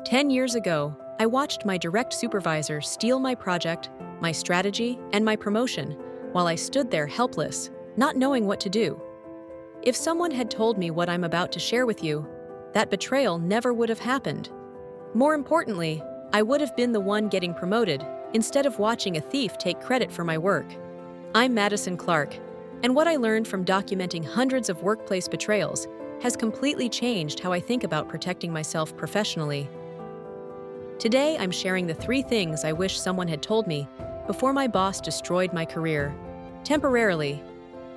10 years ago, I watched my direct supervisor steal my project, my strategy, and my promotion while I stood there helpless, not knowing what to do. If someone had told me what I'm about to share with you, that betrayal never would have happened. More importantly, I would have been the one getting promoted instead of watching a thief take credit for my work. I'm Madison Clark, and what I learned from documenting hundreds of workplace betrayals has completely changed how I think about protecting myself professionally. Today, I'm sharing the 3 things I wish someone had told me before my boss destroyed my career. Temporarily.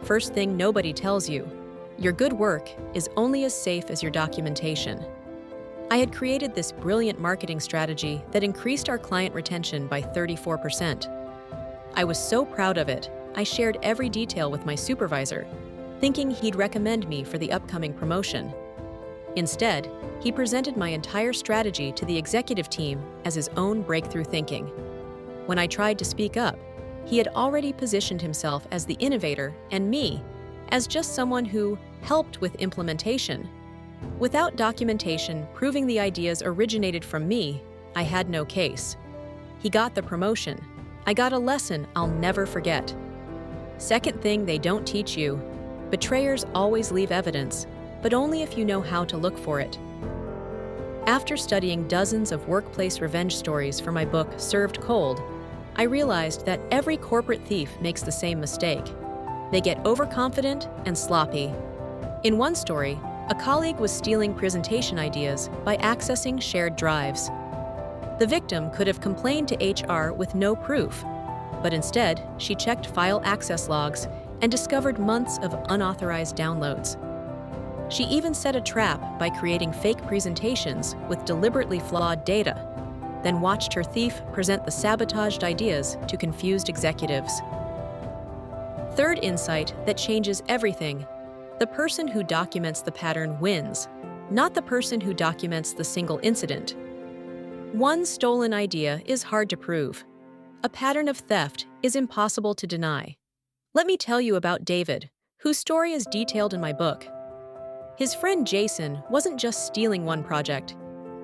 First thing nobody tells you: your good work is only as safe as your documentation. I had created this brilliant marketing strategy that increased our client retention by 34%. I was so proud of it, I shared every detail with my supervisor, thinking he'd recommend me for the upcoming promotion. Instead, he presented my entire strategy to the executive team as his own breakthrough thinking. When I tried to speak up, he had already positioned himself as the innovator and me as just someone who helped with implementation. Without documentation proving the ideas originated from me, I had no case. He got the promotion. I got a lesson I'll never forget. Second thing they don't teach you: betrayers always leave evidence, but only if you know how to look for it. After studying dozens of workplace revenge stories for my book, Served Cold, I realized that every corporate thief makes the same mistake. They get overconfident and sloppy. In one story, a colleague was stealing presentation ideas by accessing shared drives. The victim could have complained to HR with no proof, but instead, she checked file access logs and discovered months of unauthorized downloads. She even set a trap by creating fake presentations with deliberately flawed data, then watched her thief present the sabotaged ideas to confused executives. Third insight that changes everything: the person who documents the pattern wins, not the person who documents the single incident. One stolen idea is hard to prove. A pattern of theft is impossible to deny. Let me tell you about David, whose story is detailed in my book. His friend Jason wasn't just stealing one project.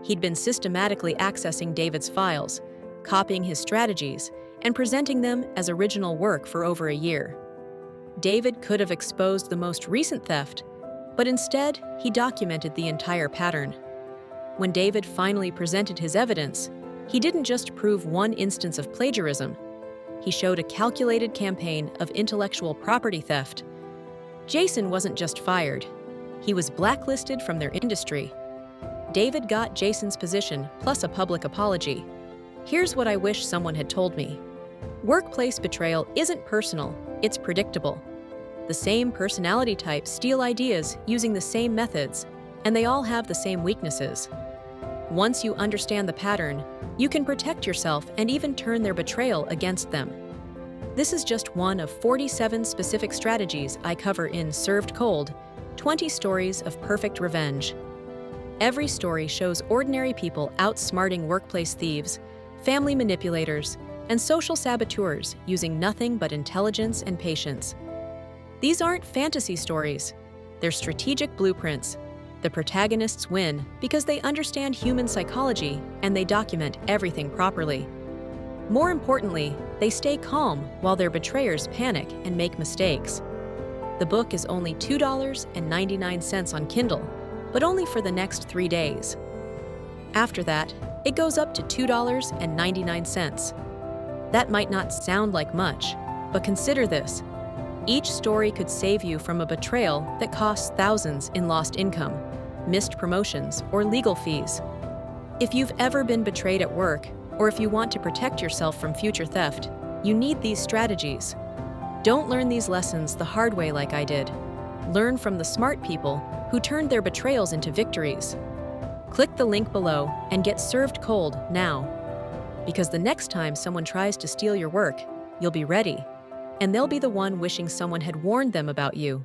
He'd been systematically accessing David's files, copying his strategies, and presenting them as original work for over a year. David could have exposed the most recent theft, but instead, he documented the entire pattern. When David finally presented his evidence, he didn't just prove one instance of plagiarism. He showed a calculated campaign of intellectual property theft. Jason wasn't just fired. He was blacklisted from their industry. David got Jason's position plus a public apology. Here's what I wish someone had told me. Workplace betrayal isn't personal, it's predictable. The same personality types steal ideas using the same methods, and they all have the same weaknesses. Once you understand the pattern, you can protect yourself and even turn their betrayal against them. This is just one of 47 specific strategies I cover in Served Cold: 20 Stories of Perfect Revenge. Every story shows ordinary people outsmarting workplace thieves, family manipulators, and social saboteurs using nothing but intelligence and patience. These aren't fantasy stories. They're strategic blueprints. The protagonists win because they understand human psychology and they document everything properly. More importantly, they stay calm while their betrayers panic and make mistakes. The book is only $2.99 on Kindle, but only for the next 3 days. After that, it goes up to $2.99. That might not sound like much, but consider this. Each story could save you from a betrayal that costs thousands in lost income, missed promotions, or legal fees. If you've ever been betrayed at work, or if you want to protect yourself from future theft, you need these strategies. Don't learn these lessons the hard way like I did. Learn from the smart people who turned their betrayals into victories. Click the link below and get Served Cold now. Because the next time someone tries to steal your work, you'll be ready, and they'll be the one wishing someone had warned them about you.